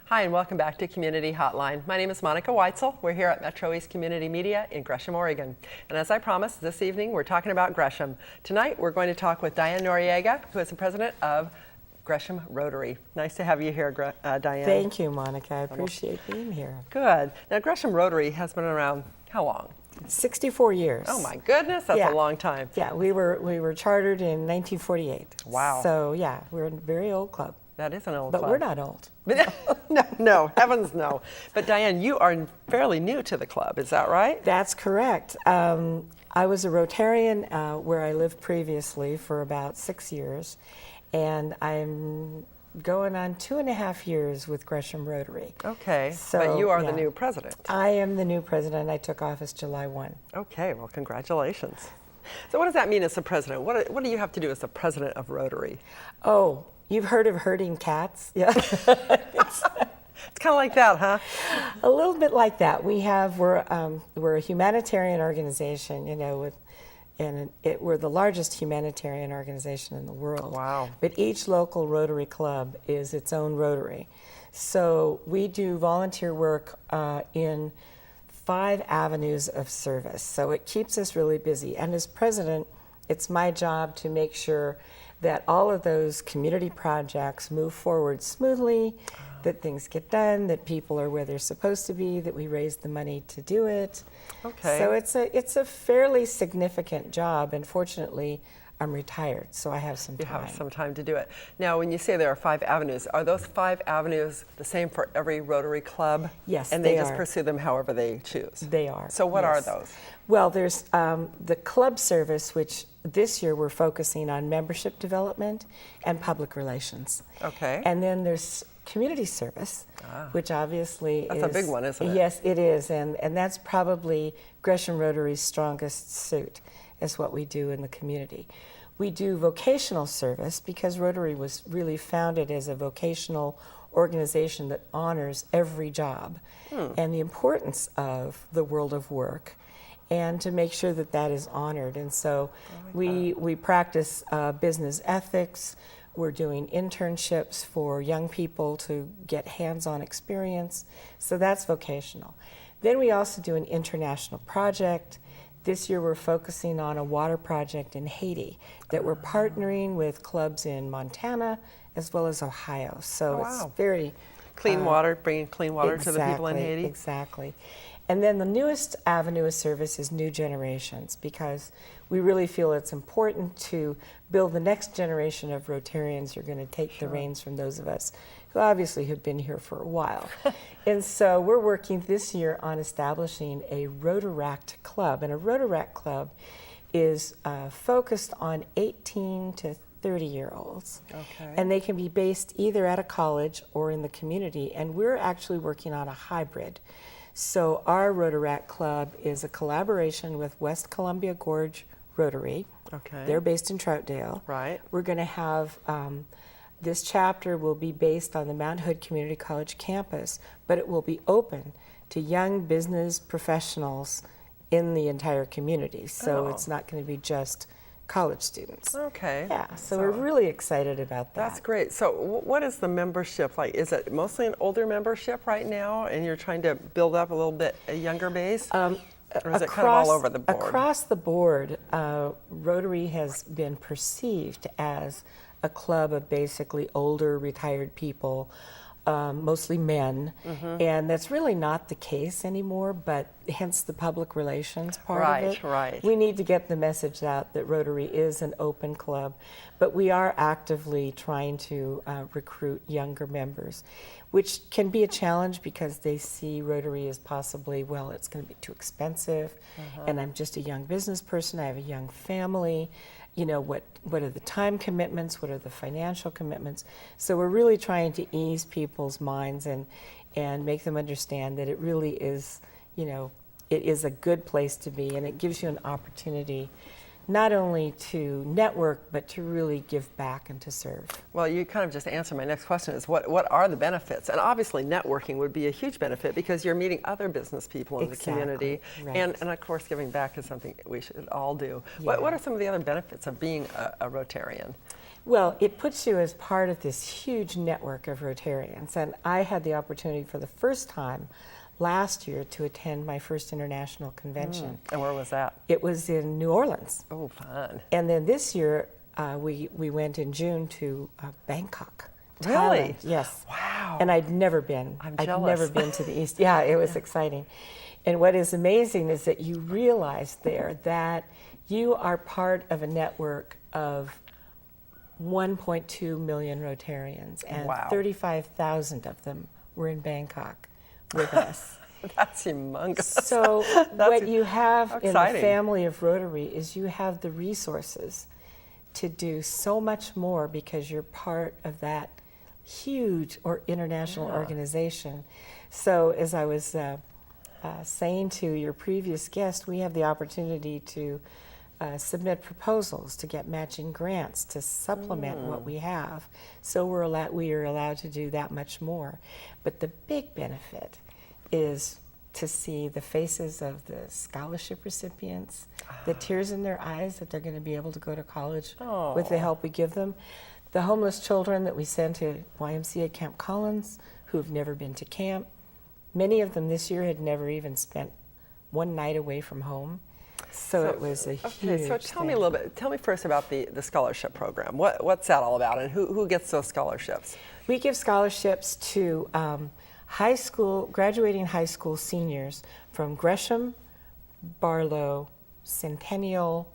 Hi, and welcome back to Community Hotline. My name is Monica Weitzel. We're here at Metro East Community Media in Gresham, Oregon. And as I promised, this evening we're talking about Gresham. Tonight we're going to talk with Diane Noriega, who is the president of Gresham Rotary. Nice to have you here, Diane. Thank you, Monica. I appreciate being here. Good. Now, Gresham Rotary has been around how long? 64 years. Oh my goodness, that's a long time. Yeah, we were chartered in 1948. Wow. So yeah, we're a very old club. That is an old But club. we're not old. No, heavens no. But Diane, you are fairly new to the club, is that right? That's correct. I was a Rotarian where I lived previously for about 6 years, and I'm going on 2.5 years with Gresham Rotary. Okay, So, but you are the yeah. new president. I am the new president. I took office July 1. Okay, well, congratulations. So what does that mean as the president? What do you have to do as the president of Rotary? Oh, you've heard of herding cats? Yeah. It's kind of like that, huh? A little bit like that. We're a humanitarian organization, you know, we're the largest humanitarian organization in the world. Wow. But each local Rotary club is its own Rotary. So we do volunteer work in 5 avenues of service. So it keeps us really busy. And as president, it's my job to make sure that all of those community projects move forward smoothly, that things get done, that people are where they're supposed to be, that we raise the money to do it. Okay. So it's a fairly significant job, and fortunately, I'm retired, so I have some time. You have some time to do it. Now, when you say there are 5 avenues, are those 5 avenues the same for every Rotary club? Yes, and they they just are. pursue them however they choose? They are. So what are yes. those? Well, there's the club service, which this year we're focusing on membership development and public relations. Okay. And then there's community service, which obviously That's a big one, isn't it? Yes, it is, and that's probably Gresham Rotary's strongest suit, is what we do in the community. We do vocational service because Rotary was really founded as a vocational organization that honors every job and the importance of the world of work, and to make sure that that is honored. And so we practice business ethics. We're doing internships for young people to get hands-on experience. So that's vocational. Then we also do an international project. This year we're focusing on a water project in Haiti that we're partnering with clubs in Montana as well as Ohio. So it's very clean water, bringing clean water to the people in Haiti. Exactly. And then the newest avenue of service is new generations, because we really feel it's important to build the next generation of Rotarians who are going to take the reins from those of us who obviously have been here for a while. And so we're working this year on establishing a Rotaract Club. And a Rotaract Club is focused on 18 to 30-year-olds. Okay. And they can be based either at a college or in the community. And we're actually working on a hybrid. So our Rotaract Club is a collaboration with West Columbia Gorge Rotary. Okay. They're based in Troutdale. Right. We're going to have, this chapter will be based on the Mount Hood Community College campus, but it will be open to young business professionals in the entire community. So it's not going to be just college students. Okay. Yeah, so we're really excited about that. That's great. So what is the membership like? Is it mostly an older membership right now, and you're trying to build up a little bit a younger base? Or is it kind of all over the board? Across the board, Rotary has been perceived as a club of basically older, retired people, mostly men, and that's really not the case anymore, but hence the public relations part of it. Right. We need to get the message out that Rotary is an open club, but we are actively trying to recruit younger members, which can be a challenge because they see Rotary as possibly, well, it's going to be too expensive, and I'm just a young business person, I have a young family. You know, what are the time commitments, what are the financial commitments? So we're really trying to ease people's minds and make them understand that it really is, you know, it is a good place to be, and it gives you an opportunity not only to network, but to really give back and to serve. Well, you kind of just answered my next question is what are the benefits? And obviously networking would be a huge benefit because you're meeting other business people in the community. Right. And of course giving back is something we should all do. Yeah. What are some of the other benefits of being a Rotarian? Well, it puts you as part of this huge network of Rotarians. And I had the opportunity for the first time last year to attend my first international convention. And where was that? It was in New Orleans. Oh, fun. And then this year, we went in June to Bangkok. Really? Thailand. Yes. Wow. And I'd never been. I'm I'd jealous. never been to the East. Yeah, it was exciting. And what is amazing is that you realize there that you are part of a network of 1.2 million Rotarians, and Wow. 35,000 of them were in Bangkok with us. That's humongous. So what you have in the exciting. family of Rotary is you have the resources to do so much more because you're part of that huge or international organization. So as I was saying to your previous guest, we have the opportunity to submit proposals to get matching grants to supplement what we have. So we are allowed to do that much more. But the big benefit is to see the faces of the scholarship recipients, the tears in their eyes that they're going to be able to go to college with the help we give them, the homeless children that we send to YMCA Camp Collins who've never been to camp. Many of them this year had never even spent one night away from home. So it was a huge so tell me a little bit. Tell me first about the scholarship program. What's that all about, and who gets those scholarships? We give scholarships to graduating high school seniors from Gresham, Barlow, Centennial,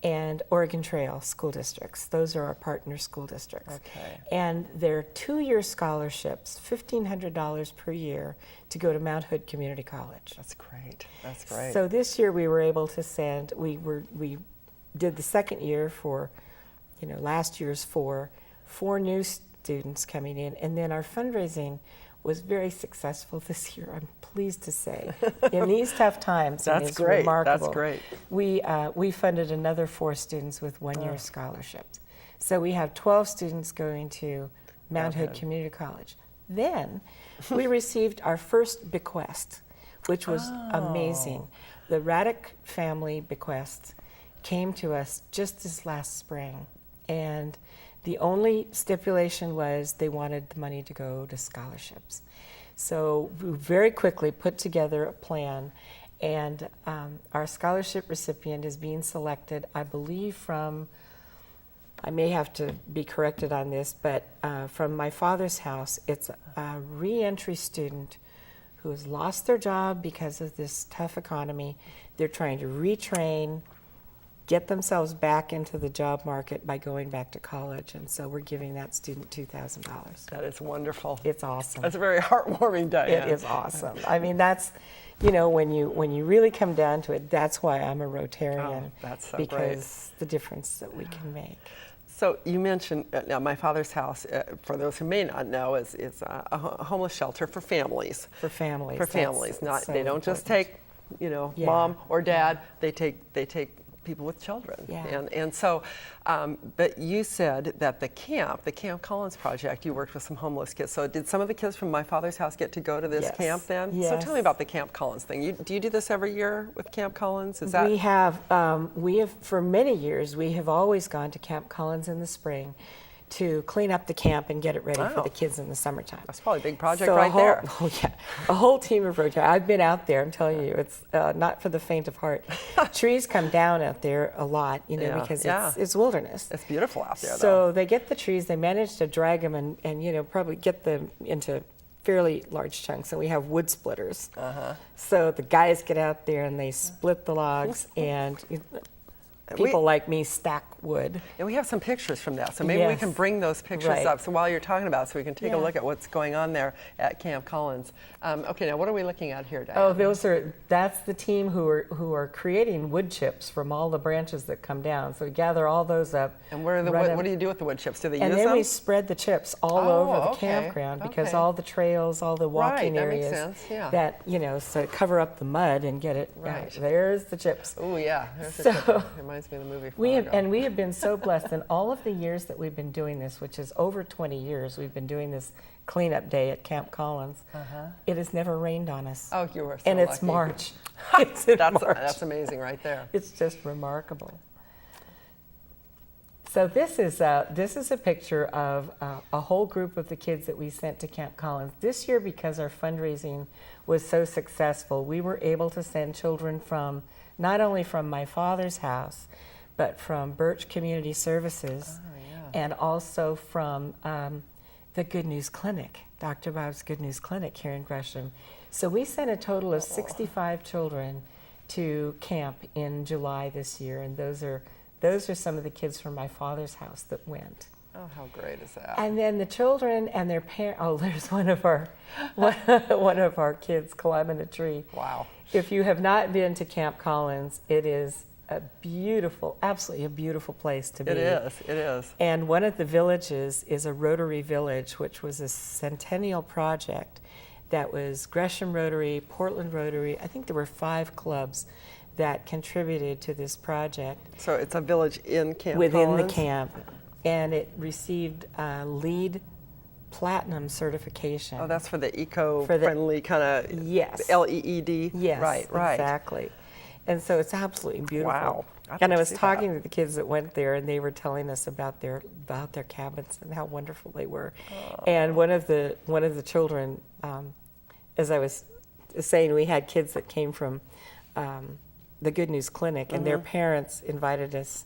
and Oregon Trail school districts. Those are our partner school districts. Okay. And they're 2-year scholarships, $1,500 per year, to go to Mount Hood Community College. That's great. That's great. So this year we were able to send. We did the second year for, last year's four new students coming in, and then our fundraising was very successful this year, I'm pleased to say. In these tough times, That's it's great. remarkable. That's great. We funded another 4 students with 1-year scholarships. So we have 12 students going to Mount Hood Community College. Then we received our first bequest, which was amazing. The Raddick family bequest came to us just this last spring, and the only stipulation was they wanted the money to go to scholarships. So we very quickly put together a plan, and our scholarship recipient is being selected, I believe, from, I may have to be corrected on this, but from my father's house. It's a re-entry student who has lost their job because of this tough economy. They're trying to retrain, get themselves back into the job market by going back to college, and so we're giving that student $2,000. That is wonderful. It's awesome. That's very heartwarming, Diane. It is awesome. I mean, that's, when you really come down to it, that's why I'm a Rotarian. Oh, that's so because the difference that we can make. So you mentioned, now my father's house, for those who may not know, is a homeless shelter for families. For families. For families, That's so they don't just important. take, mom or dad. They take people with children. Yeah. And so, but you said that the Camp Collins project, you worked with some homeless kids. So did some of the kids from my father's house get to go to this Yes. camp then? Yes. So tell me about the Camp Collins thing. Do you do this every year with Camp Collins? Is that? We have for many years, we have always gone to Camp Collins in the spring to clean up the camp and get it ready for Wow. the kids in the summertime. That's probably a big project So right there. Oh yeah, a whole team of Rotary. I've been out there. I'm telling you, it's not for the faint of heart. Trees come down out there a lot, Yeah, because yeah. it's wilderness. It's beautiful out there, though. So they get the trees. They manage to drag them and probably get them into fairly large chunks. And we have wood splitters. So the guys get out there and they split the logs and. People like me stack wood. And we have some pictures from that, so maybe we can bring those pictures up. So while you're talking about it, so we can take a look at what's going on there at Camp Collins. Okay, now what are we looking at here, Diane? Oh, that's the team who are creating wood chips from all the branches that come down. So we gather all those up. And what do you do with the wood chips? Do they use them? And then we spread the chips all over the okay, campground because okay. all the trails, all the walking that areas makes sense, yeah. that so cover up the mud and get it. Right. There's the chips. Oh yeah, there's So a chip. Reminds reminds me of the movie We have, Fargo. and we have been so blessed in all of the years that we've been doing this, which is over 20 years. We've been doing this cleanup day at Camp Collins. It has never rained on us. Oh, you were so and it's lucky. March. It's in March. That's amazing right there. It's just remarkable. So this is a picture of a whole group of the kids that we sent to Camp Collins. This year, because our fundraising was so successful, we were able to send children from, not only from my father's house, but from Birch Community Services, and also from the Good News Clinic, Dr. Bob's Good News Clinic here in Gresham. So we sent a total of 65 children to camp in July this year, and those are some of the kids from my father's house that went. Oh, how great is that? And then the children and their parents. Oh, there's one of our kids climbing a tree. Wow! If you have not been to Camp Collins, it is a beautiful, absolutely a beautiful place to be. It is. It is. And one of the villages is a Rotary Village, which was a centennial project that was Gresham Rotary, Portland Rotary. I think there were 5 clubs that contributed to this project. So it's a village in Camp within Collins? the camp, and it received LEED Platinum certification. Oh, that's for the eco-friendly kind of LEED? Yes, Right. Exactly. And so it's absolutely beautiful. Wow. And I was talking to the kids that went there, and they were telling us about their cabins and how wonderful they were. Oh. And one of the children, as I was saying, we had kids that came from the Good News Clinic, and their parents invited us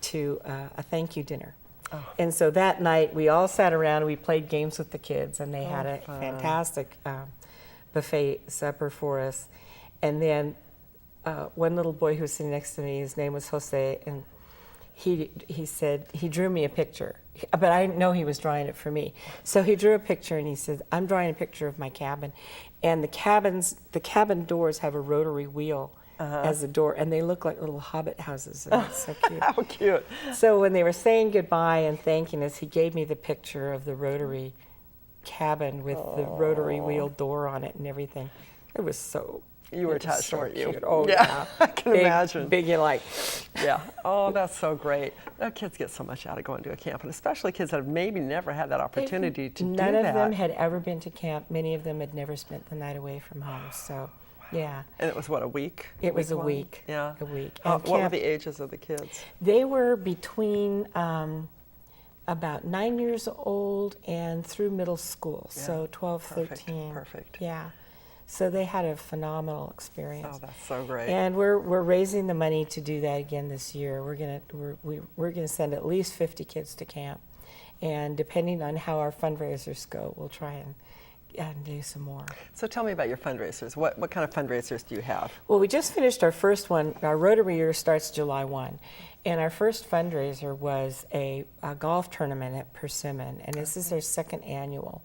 to a thank you dinner. Oh. And so that night we all sat around and we played games with the kids, and they had a fantastic buffet supper for us. And then one little boy who was sitting next to me, his name was Jose, and he said, he drew me a picture, but I know he was drawing it for me. So he drew a picture and he said, I'm drawing a picture of my cabin. And the cabin doors have a rotary wheel as a door, and they look like little hobbit houses. And it's so cute. How cute. So when they were saying goodbye and thanking us, he gave me the picture of the rotary cabin with the rotary wheel door on it and everything. It was so You were touched, so weren't you? cute. Oh, yeah. I can imagine. Big, you like. Yeah. Oh, that's so great. Kids get so much out of going to a camp, and especially kids that have maybe never had that opportunity to do that. None of them had ever been to camp. Many of them had never spent the night away from home. So, yeah. And it was what, a week? It was a week. Yeah. A week. What were the ages of the kids? They were between about 9 years old and through middle school. Yeah. So 12, 13. Perfect. Yeah. So they had a phenomenal experience. Oh, that's so great. And we're raising the money to do that again this year. We're gonna send at least 50 kids to camp, and depending on how our fundraisers go, we'll try and do some more. So tell me about your fundraisers. What kind of fundraisers do you have? Well, we just finished our first one. Our Rotary year starts July 1. And our first fundraiser was a golf tournament at Persimmon, and this is our second annual.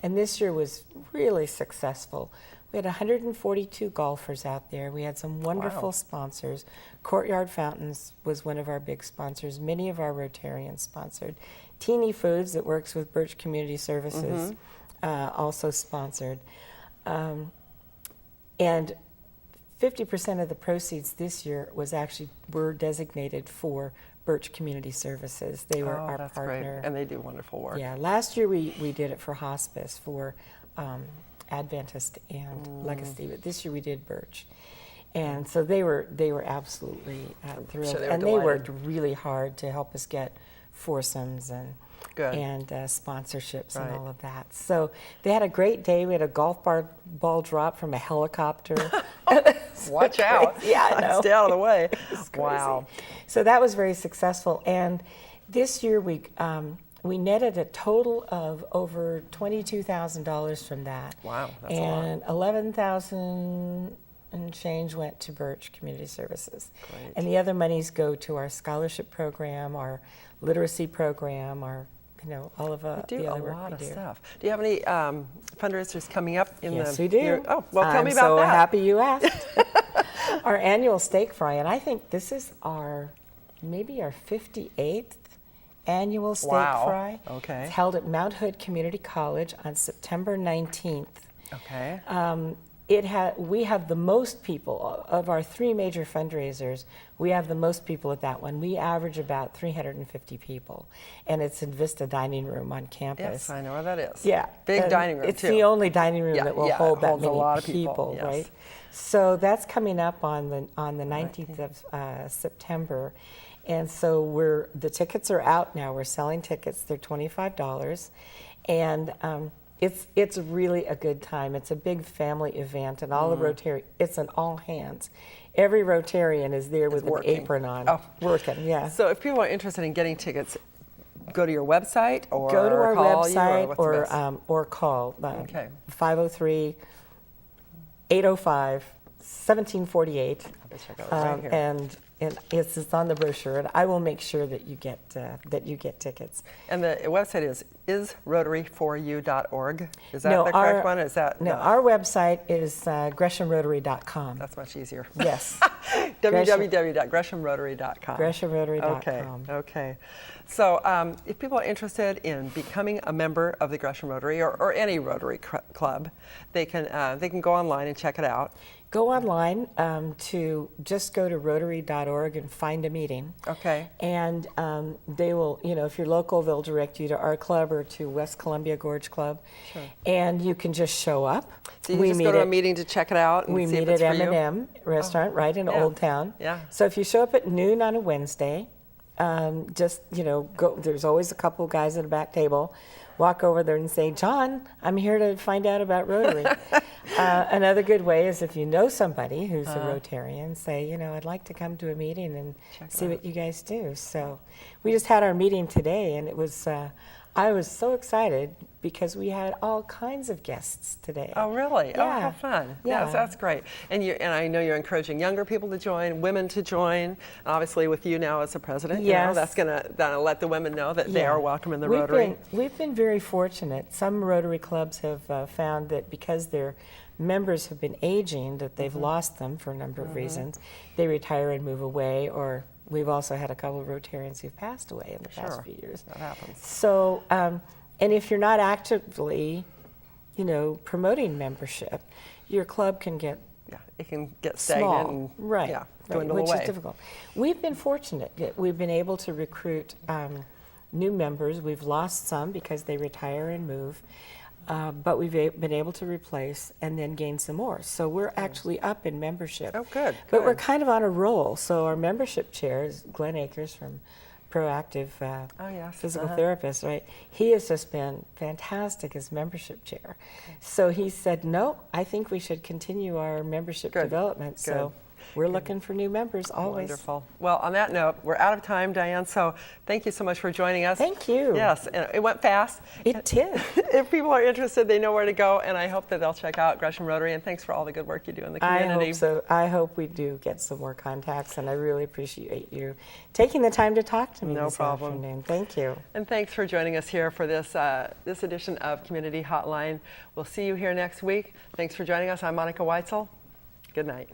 And this year was really successful. We had 142 golfers out there. We had some wonderful sponsors. Courtyard Fountains was one of our big sponsors. Many of our Rotarians sponsored. Teeny Foods, that works with Birch Community Services, also sponsored. And 50% of the proceeds this year were designated for Birch Community Services. They were our partner. Great. And they do wonderful work. Yeah, last year we did it for hospice, for Adventist and Legacy, but this year we did Birch. And so they were absolutely thrilled. Sure, and they worked really hard to help us get foursomes and sponsorships and all of that. So they had a great day. We had a golf ball drop from a helicopter. Watch out. Yeah, I know. Stay out of the way. Wow. So that was very successful. And this year we netted a total of over $22,000 from that. Wow, that's and a lot. And $11,000 and change went to Birch Community Services. Great. And the other monies go to our scholarship program, our literacy program, our all of the other work we do. A lot of stuff. Do you have any fundraisers coming up in Yes, the we do. year? Oh, well, tell me about that. I'm so happy you asked. Our annual steak fry, and I think this is maybe our 58th annual steak fry. Okay. It's held at Mount Hood Community College on September 19th. Okay. we have the most people of our 3 major fundraisers. We have the most people at that one. We average about 350 people, and it's in Vista Dining Room on campus. Yes, I know where that is. Yeah, Big and dining room it's too. the only dining room that will hold that holds many a lot of people, yes. right? So that's coming up on the 19th of September, and so the tickets are out now. We're selling tickets. They're $25, and it's really a good time. It's a big family event, and all the Rotary. It's an all hands. Every Rotarian is there with working. an apron on, working. Yeah. So if people are interested in getting tickets, go to your website or go to our call website you, or call Okay. 503-805-1748, right here. and it's on the brochure, and I will make sure that you get tickets. And the website is rotaryforyou.org. Is that No, the correct one? Is that No, our website is GreshamRotary.com. That's much easier. Yes. www.greshamrotary.com. GreshamRotary.com. Okay. So if people are interested in becoming a member of the Gresham Rotary or any Rotary club, they can go online and check it out. Go online to just go to rotary.org and find a meeting. Okay. And they will, if you're local, they'll direct you to our club or to West Columbia Gorge Club. Sure. And you can just show up. So you just go to a meeting to check it out and we see if meet it's at for you? M&M Restaurant right in Old Town. Yeah. So if you show up at noon on a Wednesday, just, go. There's always a couple of guys at the back table. Walk over there and say, John, I'm here to find out about Rotary. Another good way is if you know somebody who's a Rotarian, say, I'd like to come to a meeting and see what you guys do. So we just had our meeting today, and it was, I was so excited because we had all kinds of guests today. Oh, really? Yeah. Oh, how fun. Yeah. Yes, that's great. And I know you're encouraging younger people to join, women to join. Obviously, with you now as the president, Yes. that's going to let the women know that they are welcome in the Rotary. We've been very fortunate. Some Rotary clubs have found that because their members have been aging, that they've lost them for a number of reasons. They retire and move away, or we've also had a couple of Rotarians who've passed away in the past few years. That happens. So, and if you're not actively, promoting membership, your club can get it can get stagnant small, and dwindle which away. is difficult. We've been fortunate. We've been able to recruit new members. We've lost some because they retire and move, but we've been able to replace and then gain some more. So we're actually up in membership. Oh, good. But we're kind of on a roll. So our membership chair is Glenn Akers from Proactive Physical Therapist, right? He has just been fantastic as membership chair. So he said, no, I think we should continue our membership development. So we're looking for new members always. Wonderful. Well, on that note, we're out of time, Diane, so thank you so much for joining us. Thank you. Yes, and it went fast. It did. If people are interested, they know where to go, and I hope that they'll check out Gresham Rotary, and thanks for all the good work you do in the community. I hope so. I hope we do get some more contacts, and I really appreciate you taking the time to talk to me this afternoon. Thank you. And thanks for joining us here for this edition of Community Hotline. We'll see you here next week. Thanks for joining us. I'm Monica Weitzel. Good night.